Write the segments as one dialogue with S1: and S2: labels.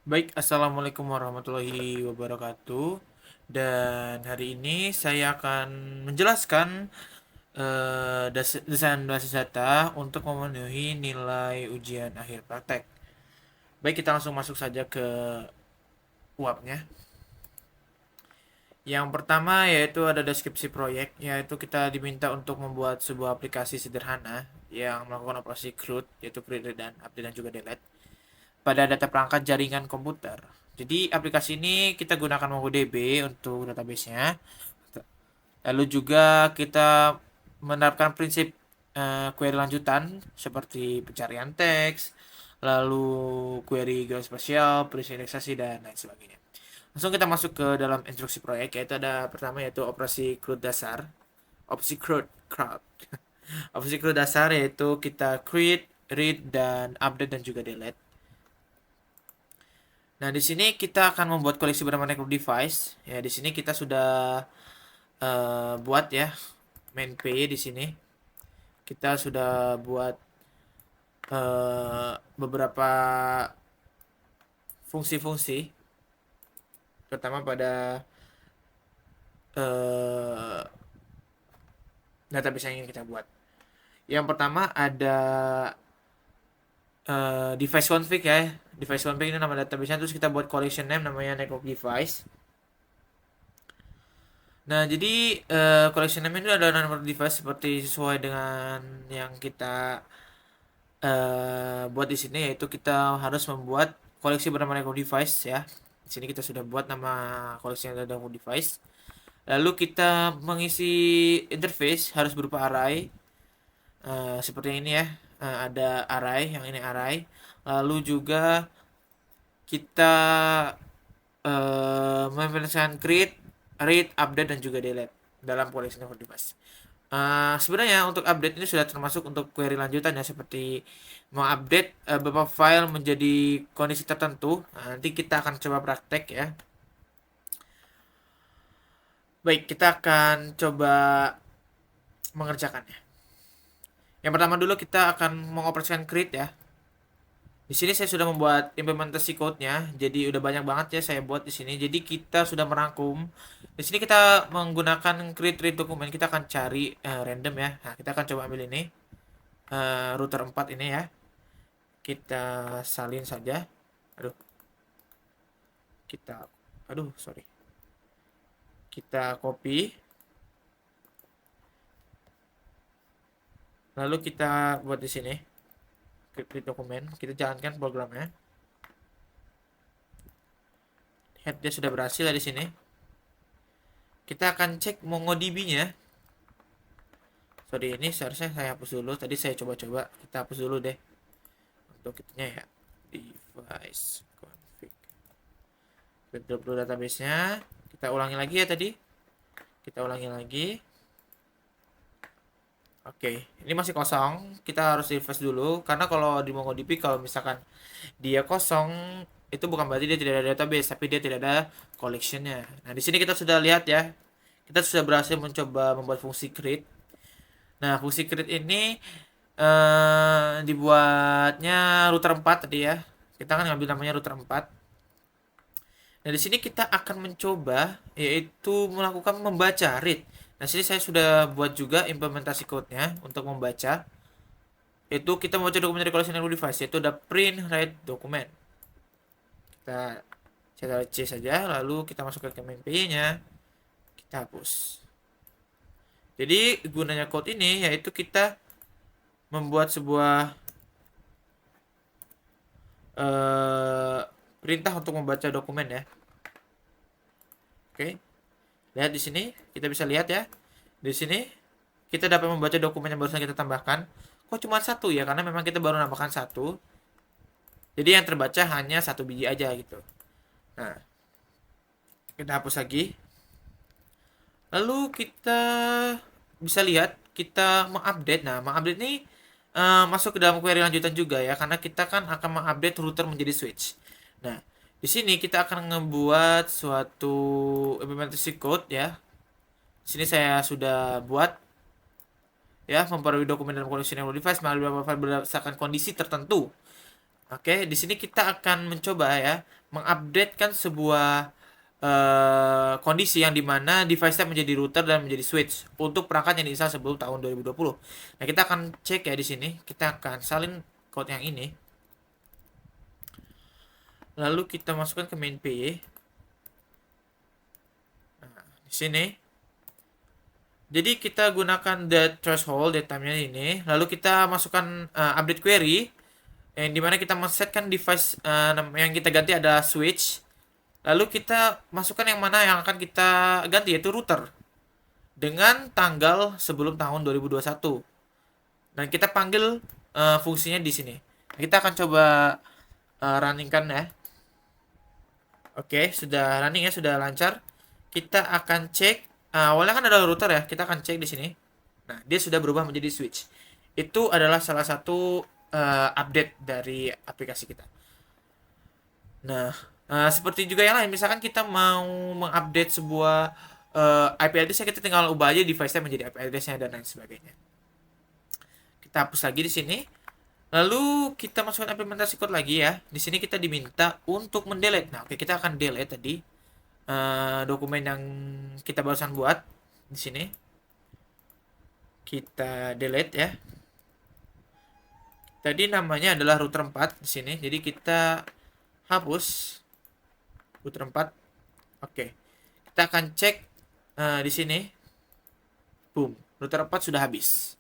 S1: Baik, assalamualaikum warahmatullahi wabarakatuh. Dan hari ini saya akan menjelaskan desain basis data untuk memenuhi nilai ujian akhir praktek. Baik, kita langsung masuk saja ke uapnya. Yang pertama yaitu ada deskripsi proyek, yaitu kita diminta untuk membuat sebuah aplikasi sederhana yang melakukan operasi CRUD, yaitu create, read, dan update dan juga delete pada data perangkat jaringan komputer. Jadi aplikasi ini kita gunakan MongoDB untuk database-nya. Lalu juga kita menerapkan prinsip query lanjutan seperti pencarian teks, lalu query geospasial, periode indeksasi dan lain sebagainya. Langsung kita masuk ke dalam instruksi proyek, yaitu ada pertama yaitu operasi CRUD dasar. Operasi CRUD. Operasi CRUD dasar yaitu kita create, read, dan update dan juga delete. Nah, di sini kita akan membuat koleksi bernama network device. Ya, di sini kita sudah buat ya main P di sini. Kita sudah buat beberapa fungsi-fungsi, terutama pada uh, database yang ingin kita buat. Yang pertama ada device config ya. Device config ini nama database-nya, terus kita buat collection name namanya network device. Nah, jadi collection name ini adalah nomor device seperti sesuai dengan yang kita buat di sini, yaitu kita harus membuat koleksi bernama network device ya. Di sini kita sudah buat nama koleksi yang ada network device. Lalu kita mengisi interface harus berupa array seperti ini ya. Ada array, yang ini array. Lalu juga kita mengimplementasikan create, read, update dan juga delete dalam koleksi network device. Sebenarnya untuk update ini sudah termasuk untuk query lanjutan ya, seperti mengupdate beberapa file menjadi kondisi tertentu. Nanti kita akan coba praktek ya. Baik, kita akan coba mengerjakannya. Yang pertama dulu kita akan mengoperasikan create ya. Di sini saya sudah membuat implementasi code-nya, jadi udah banyak banget ya saya buat di sini. Jadi kita sudah merangkum. Di sini kita menggunakan create read dokumen. Kita akan cari random ya. Nah, kita akan coba ambil ini router 4 ini ya. Kita salin saja. Aduh. Sorry. Kita copy. Lalu kita buat di sini create dokumen. Kita jalankan programnya. Lihat dia sudah berhasil ya di sini. Kita akan cek MongoDB-nya. Sorry, ini seharusnya saya hapus dulu. Tadi saya coba-coba. Kita hapus dulu deh. Untuk itunya ya. Device config. Kita drop dulu database-nya. Kita ulangi lagi ya tadi. Kita ulangi lagi. Oke, ini masih kosong. Kita harus refresh dulu. Karena kalau di MongoDB, kalau misalkan dia kosong, itu bukan berarti dia tidak ada database, tapi dia tidak ada collection-nya. Nah, di sini kita sudah lihat ya. Kita sudah berhasil mencoba membuat fungsi create. Nah, fungsi create ini dibuatnya router 4 tadi ya. Kita kan ngambil namanya router 4. Nah, di sini kita akan mencoba yaitu melakukan membaca read. Nah, sini saya sudah buat juga implementasi code-nya untuk membaca. Yaitu kita membaca dokumen dari collection device, yaitu ada print write dokumen. Kita Ctrl C saja, lalu kita masuk ke command P-nya. Kita hapus. Jadi gunanya code ini yaitu kita membuat sebuah perintah untuk membaca dokumen ya. Oke. Lihat di sini, kita bisa lihat ya. Di sini kita dapat membaca dokumen yang barusan kita tambahkan. Kok cuma satu ya? Karena memang kita baru nambahkan satu. Jadi yang terbaca hanya satu biji aja gitu. Nah, kita hapus lagi. Lalu kita bisa lihat kita mengupdate. Nah, mengupdate ini masuk ke dalam query lanjutan juga ya, karena kita kan akan mengupdate router menjadi switch. Nah, di sini kita akan membuat suatu implementasi code ya. Di sini saya sudah buat ya, memperbarui dokumen dalam koleksi network device melalui beberapa file berdasarkan kondisi tertentu. Oke, di sini kita akan mencoba ya mengupdatekan sebuah kondisi yang dimana device type menjadi router dan menjadi switch untuk perangkat yang diinstal sebelum tahun 2020. Nah, kita akan cek ya di sini. Kita akan salin code yang ini. Lalu kita masukkan ke main PY. Nah, di sini. Jadi kita gunakan the threshold datamnya ini. Lalu kita masukkan update query yang dimana kita men-setkan device yang kita ganti adalah switch. Lalu kita masukkan yang mana yang akan kita ganti, yaitu router dengan tanggal sebelum tahun 2021. Dan kita panggil fungsinya di sini. Kita akan coba runningkan ya. Oke, sudah running ya, sudah lancar. Kita akan cek. Awalnya kan ada router ya, kita akan cek di sini. Nah, dia sudah berubah menjadi switch. Itu adalah salah satu update dari aplikasi kita. Nah, seperti juga yang lain, misalkan kita mau mengupdate sebuah IP address, kita tinggal ubah aja device-nya menjadi IP address-nya dan lain sebagainya. Kita hapus lagi di sini. Lalu kita masukkan implementasi code lagi ya. Di sini kita diminta untuk mendelete. Nah, oke, kita akan delete tadi dokumen yang kita barusan buat di sini. Kita delete ya. Tadi namanya adalah router 4 di sini. Jadi kita hapus router 4. Oke. Kita akan cek di sini. Boom, router 4 sudah habis.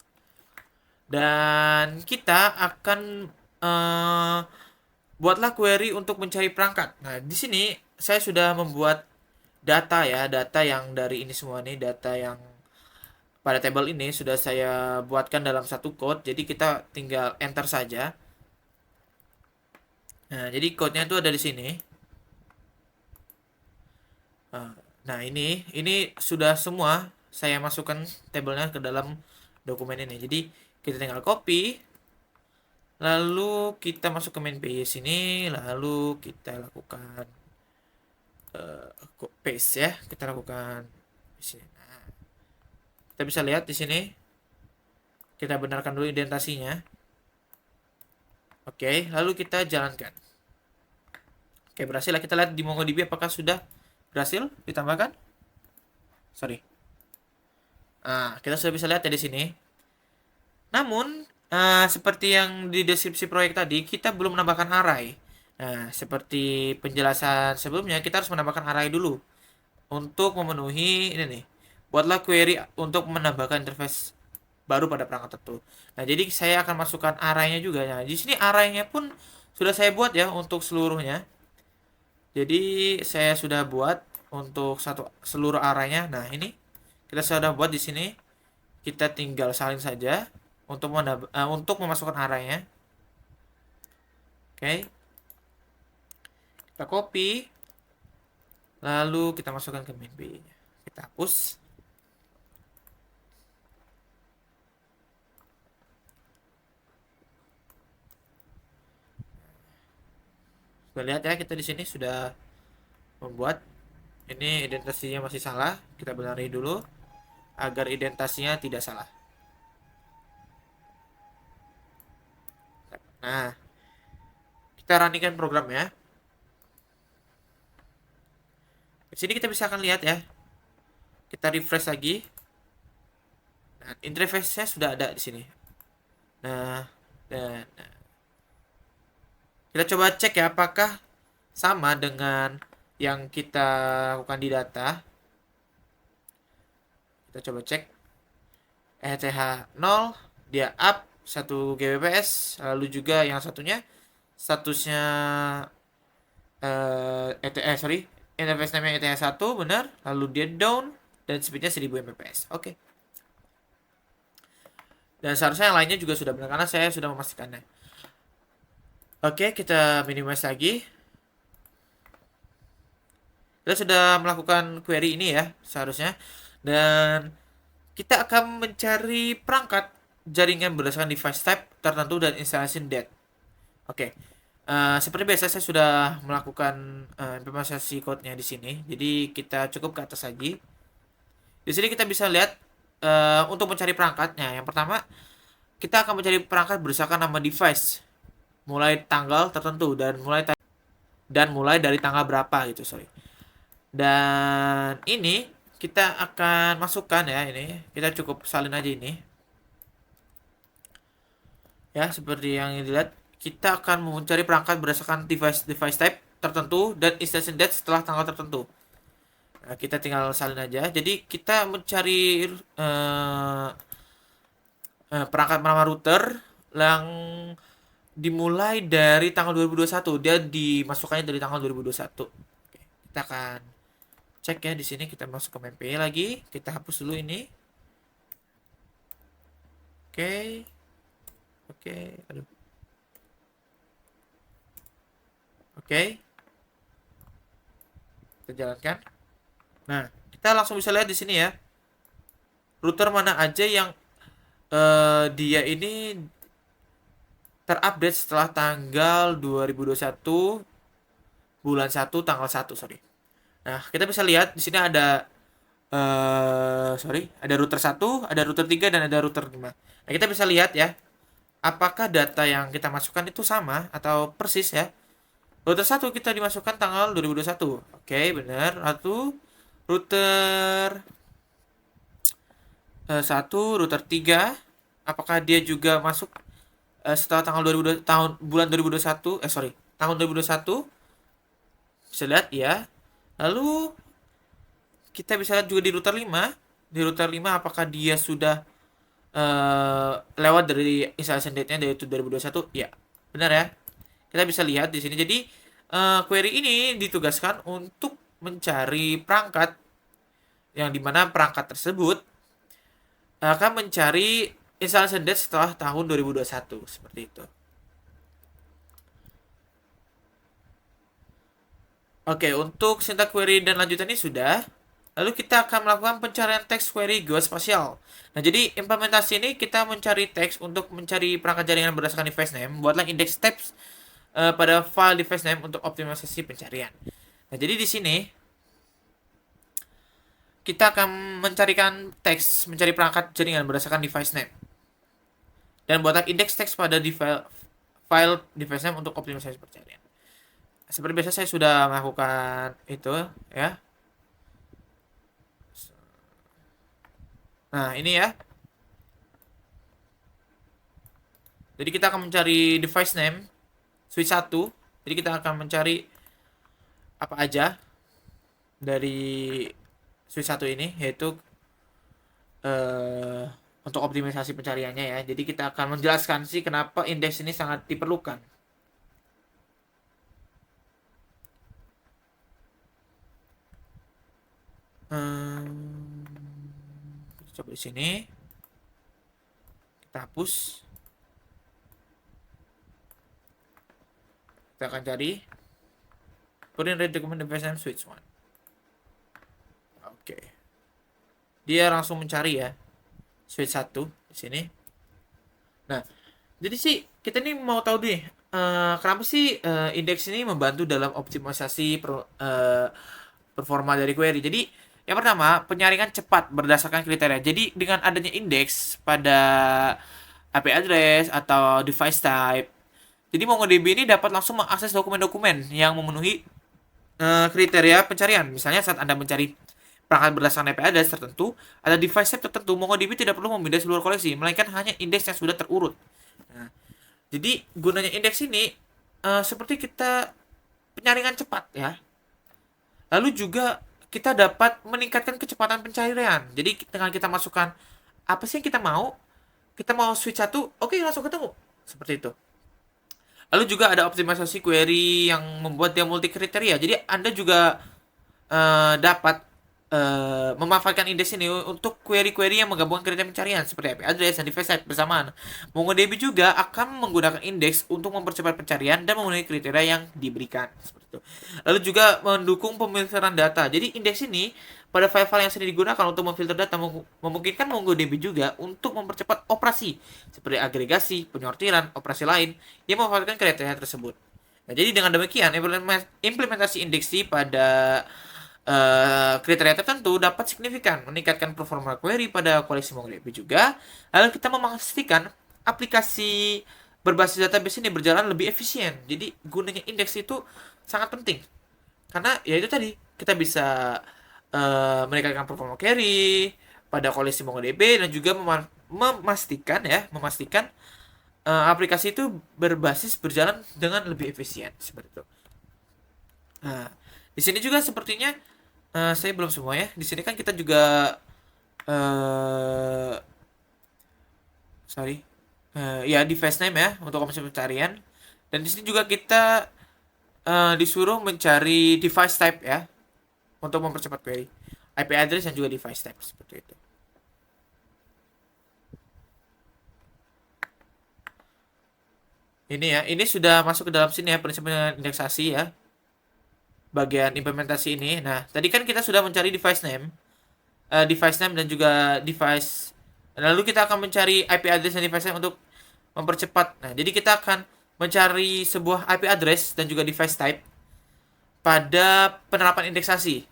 S1: Dan kita akan buatlah query untuk mencari perangkat. Nah, di sini saya sudah membuat data ya, data yang dari ini semua nih, data yang pada table ini sudah saya buatkan dalam satu code. Jadi kita tinggal enter saja. Nah, jadi code-nya itu ada di sini. Nah, ini sudah semua saya masukkan tabelnya ke dalam dokumen ini. Jadi kita tinggal copy, lalu kita masuk ke main page sini, lalu kita lakukan paste ya. Kita lakukan di sini. Nah, kita bisa lihat di sini. Kita benarkan dulu indentasinya. Oke, lalu kita jalankan. Oke, berhasil. Kita lihat di MongoDB apakah sudah berhasil ditambahkan. Sorry. Nah, kita sudah bisa lihat ya di sini. Namun, seperti yang di deskripsi proyek tadi, kita belum menambahkan array. Nah, seperti penjelasan sebelumnya, kita harus menambahkan array dulu. Untuk memenuhi ini nih. Buatlah query untuk menambahkan interface baru pada perangkat tertentu. Nah, jadi saya akan masukkan array-nya juga. Nah, di sini array-nya pun sudah saya buat ya untuk seluruhnya. Jadi, saya sudah buat untuk seluruh array-nya. Nah, ini kita sudah buat di sini. Kita tinggal salin saja untuk memasukkan array-nya. Oke. Kita copy. Lalu kita masukkan ke main page-nya. Kita hapus. Sudah lihat ya, kita di sini sudah membuat. Ini identitasnya masih salah. Kita benari dulu agar identitasnya tidak salah. Nah, kita running program ya. Di sini kita bisa akan lihat ya. Kita refresh lagi. Nah, interface-nya sudah ada di sini. Nah, kita coba cek ya apakah sama dengan yang kita lakukan di data. Kita coba cek. ETH 0, dia up 1 Gbps, lalu juga yang satunya statusnya interface namanya ETH 1 benar, lalu dia down dan speednya 1000 Mbps. Oke. Dan seharusnya yang lainnya juga sudah benar karena saya sudah memastikannya. Oke, kita minimize lagi. Kita sudah melakukan query ini ya seharusnya, dan kita akan mencari perangkat jaringan berdasarkan device type tertentu dan installation date. Oke. Seperti biasa saya sudah melakukan implementasi code-nya di sini. Jadi kita cukup ke atas lagi. Di sini kita bisa lihat untuk mencari perangkatnya. Yang pertama, kita akan mencari perangkat berdasarkan nama device. mulai tanggal tertentu dan mulai dari tanggal berapa gitu, sorry. Dan ini kita akan masukkan ya, ini kita cukup salin aja ini ya, seperti yang dilihat. Kita akan mencari perangkat berdasarkan device type tertentu dan installation date setelah tanggal tertentu. Nah, kita tinggal salin aja. Jadi kita mencari perangkat bernama router yang dimulai dari tanggal 2021. Dia dimasukkannya dari tanggal 2021. Oke, kita akan cek ya di sini. Kita masuk ke MPI lagi. Kita hapus dulu ini. Oke. Oke, aduh. Oke. Kita jalankan. Nah, kita langsung bisa lihat di sini ya. Router mana aja yang dia ini terupdate setelah tanggal 2021 bulan 1 tanggal 1, sorry. Nah, kita bisa lihat di sini ada ada router 1, ada router 3 dan ada router 5. Nah, kita bisa lihat ya, apakah data yang kita masukkan itu sama atau persis ya. Router 1 kita dimasukkan tanggal 2021. Oke, benar. Router 1, router 3, apakah dia juga masuk setelah tanggal 2020, bulan 2021, tahun 2021? Bisa lihat ya. Lalu kita bisa lihat juga di router 5. Di router 5 apakah dia sudah lewat dari installation date-nya yaitu 2021? Ya, benar ya. Kita bisa lihat di sini. Jadi query ini ditugaskan untuk mencari perangkat yang dimana perangkat tersebut akan mencari installation date setelah tahun 2021 seperti itu. Oke, untuk syntax query dan lanjutannya sudah. Lalu kita akan melakukan pencarian teks query geospatial. Nah, jadi implementasi ini kita mencari teks untuk mencari perangkat jaringan berdasarkan device name. Buatlah index steps pada file device name untuk optimalisasi pencarian. Nah, jadi di sini kita akan mencarikan teks, mencari perangkat jaringan berdasarkan device name. Dan buatlah index teks pada file device name untuk optimalisasi pencarian. Seperti biasa saya sudah melakukan itu ya. Nah, ini ya. Jadi kita akan mencari device name switch 1. Jadi kita akan mencari apa aja dari switch 1 ini, yaitu untuk optimisasi pencariannya ya. Jadi kita akan menjelaskan sih kenapa indeks ini sangat diperlukan. Kita coba di sini. Kita hapus. Kita akan cari put in read document device name switch 1. Oke. Dia langsung mencari ya switch 1 di sini. Nah, jadi sih kita ini mau tahu deh kenapa sih indeks ini membantu dalam optimalisasi performa dari query. Jadi yang pertama, penyaringan cepat berdasarkan kriteria. Jadi dengan adanya indeks pada IP address atau device type, jadi MongoDB ini dapat langsung mengakses dokumen-dokumen yang memenuhi kriteria pencarian. Misalnya saat Anda mencari perangkat berdasarkan IP address tertentu, ada device type tertentu, MongoDB tidak perlu memindah seluruh koleksi, melainkan hanya indeks yang sudah terurut. Nah, jadi gunanya indeks ini seperti kita penyaringan cepat ya. Lalu juga kita dapat meningkatkan kecepatan pencarian. Jadi dengan kita masukkan apa sih yang kita mau switch 1, oke, langsung ketemu. Seperti itu. Lalu juga ada optimalisasi query yang membuat dia multi kriteria. Jadi Anda juga dapat memanfaatkan indeks ini untuk query-query yang menggabungkan kriteria pencarian seperti IP address dan device type bersamaan. MongoDB juga akan menggunakan indeks untuk mempercepat pencarian dan memenuhi kriteria yang diberikan. Seperti itu. Lalu juga mendukung pemilteran data. Jadi indeks ini pada file-file yang sering digunakan untuk memfilter data memungkinkan MongoDB juga untuk mempercepat operasi seperti agregasi, penyortiran, operasi lain yang memanfaatkan kriteria tersebut. Nah, jadi dengan demikian implementasi indeksi pada kriteria tertentu dapat signifikan meningkatkan performa query pada koleksi MongoDB juga. Lalu kita memastikan aplikasi berbasis database ini berjalan lebih efisien. Jadi gunanya indeks itu sangat penting. Karena ya itu tadi, kita bisa meningkatkan performa query pada koleksi MongoDB dan juga memastikan aplikasi itu berjalan dengan lebih efisien seperti itu. Nah, di sini juga sepertinya saya belum semua ya. Di sini kan kita juga eh sorry ya device name ya untuk opsi pencarian. Dan di sini juga kita disuruh mencari device type ya untuk mempercepat query. IP address dan juga device type seperti itu. Ini ya, ini sudah masuk ke dalam sini ya prinsip indeksasi ya. Bagian implementasi ini. Nah, tadi kan kita sudah mencari device name dan juga device. Lalu kita akan mencari IP address dan device name untuk mempercepat. Nah, jadi kita akan mencari sebuah IP address dan juga device type pada penerapan indeksasi.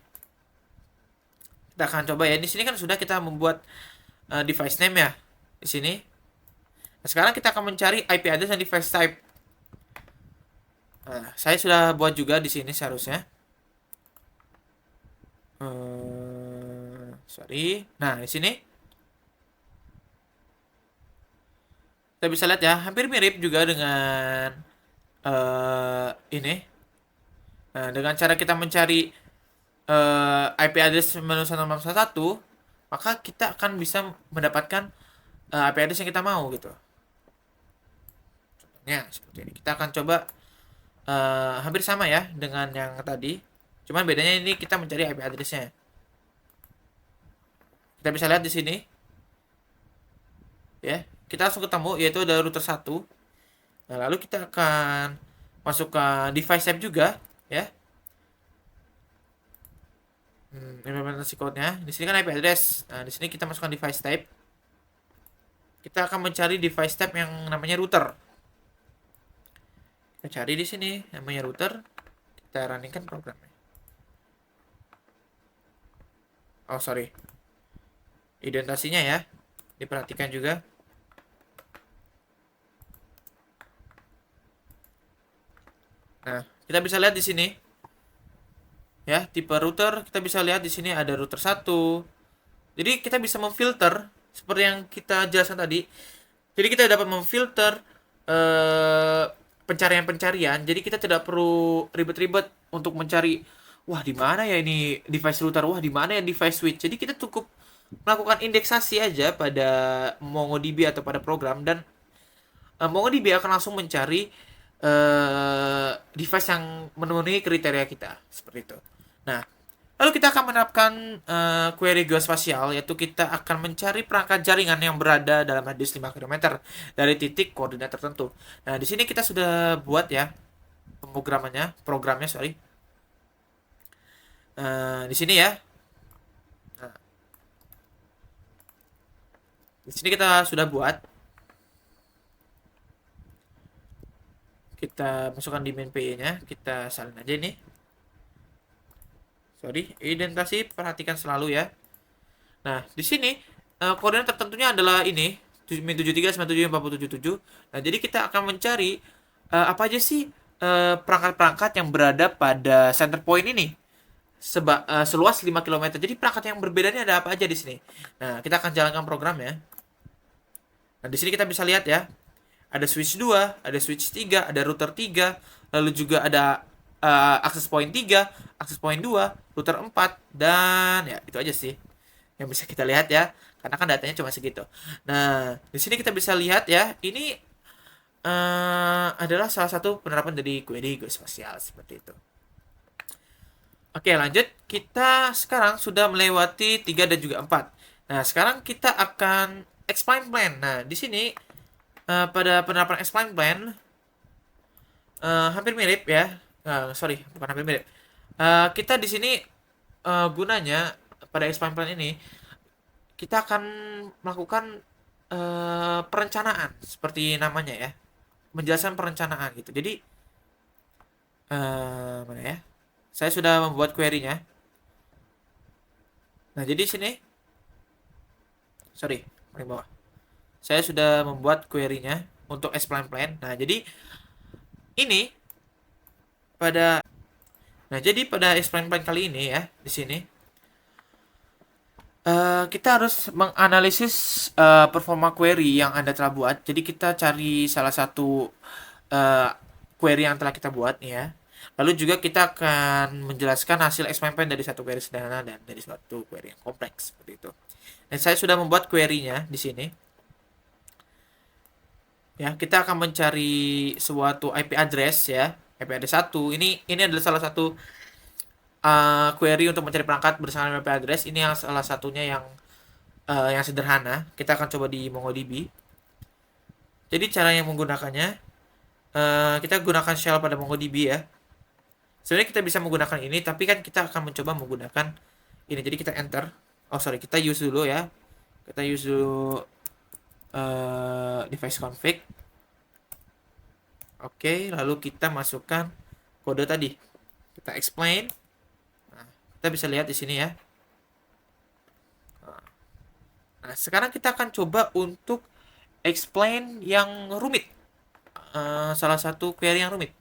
S1: Kita akan coba ya. Di sini kan sudah kita membuat device name ya. Di sini. Nah, sekarang kita akan mencari IP address dan device type. Nah, saya sudah buat juga di sini seharusnya. Sorry. Nah, di sini kita bisa lihat ya, hampir mirip juga dengan ini. Nah, dengan cara kita mencari IP address menu 161, maka kita akan bisa mendapatkan IP address yang kita mau gitu. Contohnya seperti ini. Kita akan coba hampir sama ya dengan yang tadi. Cuman bedanya ini kita mencari IP address-nya. Kita bisa lihat di sini. Ya, kita langsung ketemu yaitu ada router 1. Nah, lalu kita akan masuk ke device type juga ya. Implementasi code-nya. Di sini kan IP address. Nah, di sini kita masukkan device type. Kita akan mencari device type yang namanya router. Kita cari di sini namanya router. Kita runningkan programnya. Oh, sorry. Identasinya ya. Diperhatikan juga. Nah, kita bisa lihat di sini. Ya, tipe router kita bisa lihat di sini ada router 1. Jadi kita bisa memfilter seperti yang kita jelaskan tadi. Jadi kita dapat memfilter pencarian-pencarian. Jadi kita tidak perlu ribet-ribet untuk mencari, wah di mana ya ini device router, wah di mana ya device switch. Jadi kita cukup melakukan indeksasi aja pada MongoDB atau pada program, dan MongoDB akan langsung mencari device yang memenuhi kriteria kita seperti itu. Nah, lalu kita akan menerapkan query geospasial, yaitu kita akan mencari perangkat jaringan yang berada dalam radius 5 km dari titik koordinat tertentu. Nah, di sini kita sudah buat ya programnya, sorry. Di sini ya. Nah, di sini kita sudah buat. Kita masukkan di main PE-nya, kita salin aja ini. Sorry, identasi perhatikan selalu ya. Nah, di sini koordinat tertentunya adalah ini, 73974777. Nah, jadi kita akan mencari apa aja sih perangkat-perangkat yang berada pada center point ini seluas 5 km. Jadi perangkat yang berbeda ini ada apa aja di sini. Nah, kita akan jalankan program ya. Nah, di sini kita bisa lihat ya. Ada switch 2, ada switch 3, ada router 3, lalu juga ada access point 3, access point 2, router 4, dan ya itu aja sih yang bisa kita lihat ya. Karena kan datanya cuma segitu. Nah, di sini kita bisa lihat ya, ini adalah salah satu penerapan dari query geospasial seperti itu. Oke, lanjut. Kita sekarang sudah melewati 3 dan juga 4. Nah, sekarang kita akan explain plan. Nah, di sini pada penerapan explain plan hampir mirip ya. Sorry, bukan hampir mirip. Kita di sini gunanya pada explain plan ini kita akan melakukan perencanaan seperti namanya ya, menjelaskan perencanaan gitu. Jadi mana ya? Saya sudah membuat query-nya. Nah, jadi sini, sorry, paling bawah. Saya sudah membuat query-nya. untuk explain plan. Nah, jadi ini pada pada explain plan kali ini ya, di sini kita harus menganalisis performa query yang Anda telah buat. Jadi kita cari salah satu eh, query yang telah kita buat nih ya. Lalu juga kita akan menjelaskan hasil explain plan dari satu query sederhana dan dari suatu query yang kompleks seperti itu. Dan saya sudah membuat query-nya di sini. Ya, kita akan mencari suatu IP address ya. IP address 1. Ini adalah salah satu query untuk mencari perangkat berdasarkan IP address. Ini yang salah satunya yang sederhana. Kita akan coba di MongoDB. Jadi cara yang menggunakannya, kita gunakan shell pada MongoDB ya. Sebenarnya kita bisa menggunakan ini, tapi kan kita akan mencoba menggunakan ini. Jadi kita enter. Oh sorry, kita use dulu ya. Kita use dulu device config. Oke, lalu kita masukkan kode tadi. Kita explain. Nah, kita bisa lihat di sini ya. Nah, sekarang kita akan coba untuk explain yang rumit. Salah satu query yang rumit.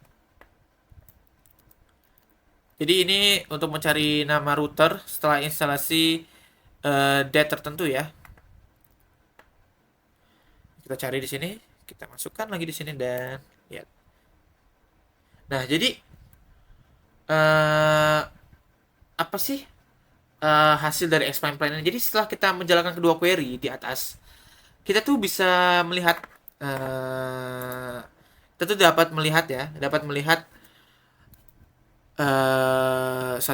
S1: Jadi ini untuk mencari nama router setelah instalasi date tertentu ya. Kita cari di sini, kita masukkan lagi di sini dan lihat. Nah, jadi uh, apa sih hasil dari explain plan ini? Jadi setelah kita menjalankan kedua query di atas, kita tuh bisa melihat kita tuh dapat melihat ya,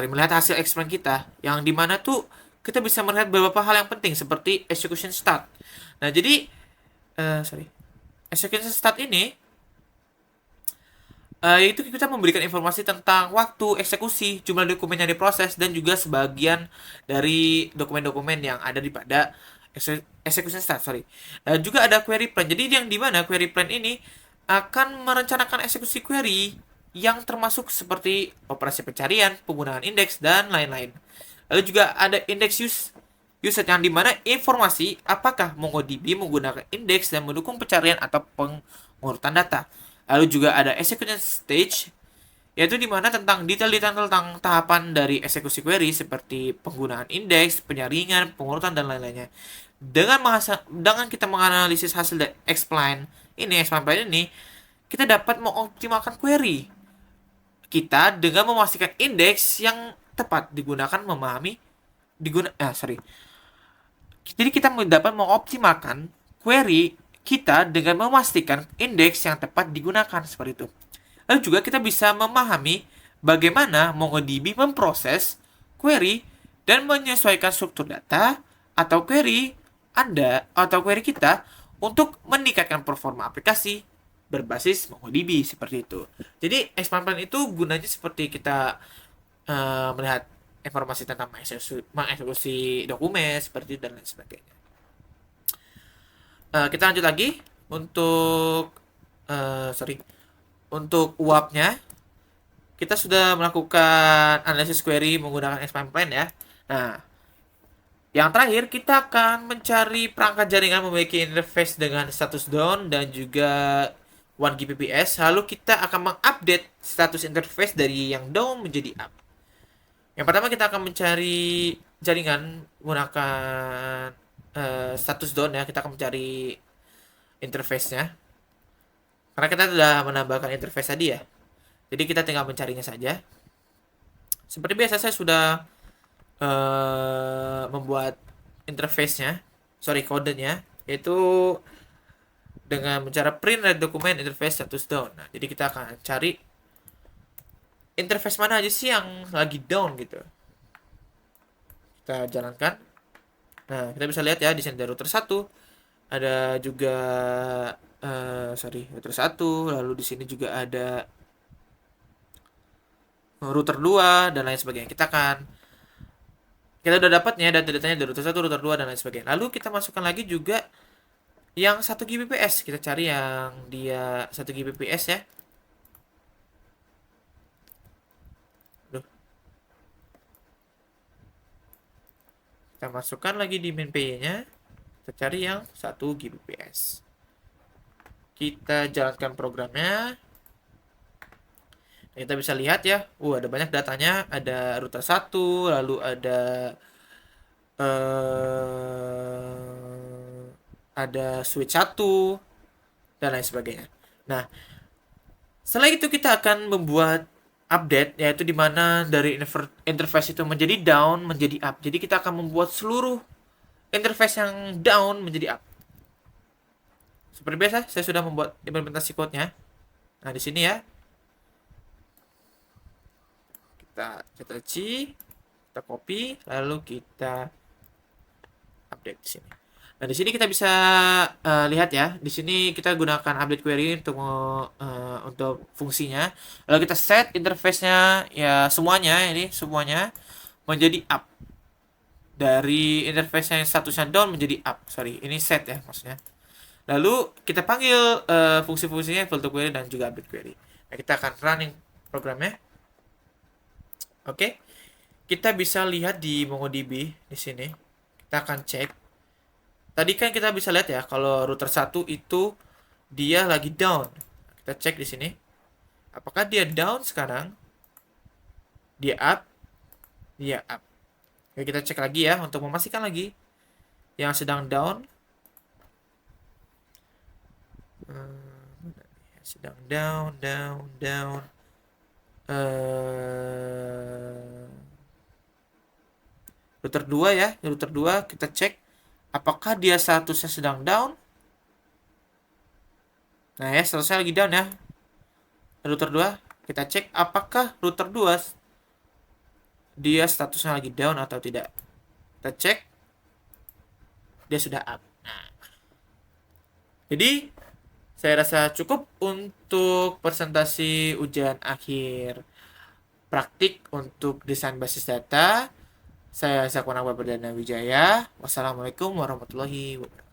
S1: melihat hasil explain kita yang dimana tuh kita bisa melihat beberapa hal yang penting seperti execution start. Nah, jadi execution start ini yaitu kita memberikan informasi tentang waktu eksekusi, jumlah dokumen yang diproses, dan juga sebagian dari dokumen-dokumen yang ada di pada execution start. Dan juga ada query plan. Jadi yang dimana query plan ini akan merencanakan eksekusi query yang termasuk seperti operasi pencarian, penggunaan indeks, dan lain-lain. Lalu juga ada index usage yang dimana informasi apakah MongoDB menggunakan indeks dan mendukung pencarian atau pengurutan data. Lalu juga ada execution stage, yaitu dimana tentang detail-detail tentang tahapan dari eksekusi query seperti penggunaan indeks, penyaringan, pengurutan, dan lain-lainnya. Dengan kita menganalisis hasil dari explain plan ini, kita dapat mengoptimalkan query kita dengan memastikan indeks yang tepat digunakan jadi kita dapat mengoptimalkan query kita dengan memastikan indeks yang tepat digunakan seperti itu. Lalu juga kita bisa memahami bagaimana MongoDB memproses query dan menyesuaikan struktur data atau query Anda atau query kita untuk meningkatkan performa aplikasi berbasis MongoDB seperti itu. Jadi explain plan itu gunanya seperti kita melihat informasi tentang mengeksekusi dokumen seperti itu dan lain sebagainya. Kita lanjut lagi untuk untuk uapnya. Kita sudah melakukan analisis query menggunakan explain plan ya. Nah, yang terakhir kita akan mencari perangkat jaringan memiliki interface dengan status down dan juga 1 Gbps. Lalu kita akan mengupdate status interface dari yang down menjadi up. Yang pertama kita akan mencari jaringan menggunakan status down ya. Kita akan mencari interface-nya. Karena kita sudah menambahkan interface tadi ya. Jadi kita tinggal mencarinya saja. Seperti biasa saya sudah membuat interface-nya, kodenya, yaitu dengan mencara print read dokumen interface status down. Nah, jadi kita akan cari interface mana aja sih yang lagi down gitu. Kita jalankan. Nah, kita bisa lihat ya di sini ada router 1, ada juga router 1, lalu di sini juga ada router 2 dan lain sebagainya. Kita udah dapatnya data-datanya dari router 1, router 2 dan lain sebagainya. Lalu kita masukkan lagi juga yang 1 Gbps. Kita cari yang dia 1 Gbps ya. Kita masukkan lagi di main PY-nya. Kita cari yang 1 Gbps. Kita jalankan programnya. Kita bisa lihat ya, ada banyak datanya, ada router 1, lalu ada switch 1 dan lain sebagainya. Nah, setelah itu kita akan membuat update, yaitu di mana dari interface itu menjadi down menjadi up. Jadi kita akan membuat seluruh interface yang down menjadi up. Seperti biasa, saya sudah membuat implementasi code-nya. Nah, di sini ya. Kita Ctrl+C, kita copy, lalu kita update di sini. Nah, di sini kita bisa lihat ya. Di sini kita gunakan update query untuk fungsinya. Lalu kita set interface-nya ya semuanya menjadi up. Dari interface yang statusnya down menjadi up. Sorry, ini set ya maksudnya. Lalu kita panggil fungsi-fungsinya equal to query dan juga update query. Nah, kita akan running programnya. Oke. Kita bisa lihat di MongoDB di sini. Kita akan cek. Tadi kan kita bisa lihat ya kalau router 1 itu dia lagi down. Kita cek di sini. Apakah dia down sekarang? Dia up? Dia up. Oke, kita cek lagi ya untuk memastikan lagi yang sedang down. Sedang down. Router 2 ya, router 2 kita cek apakah dia statusnya sedang down. Nah ya, statusnya lagi down ya. Router 2 kita cek apakah router 2 dia statusnya lagi down atau tidak. Kita cek dia sudah up. Nah, jadi saya rasa cukup untuk presentasi ujian akhir praktik untuk desain basis data. Saya Zakwana Perdana Wijaya. Wassalamualaikum warahmatullahi wabarakatuh.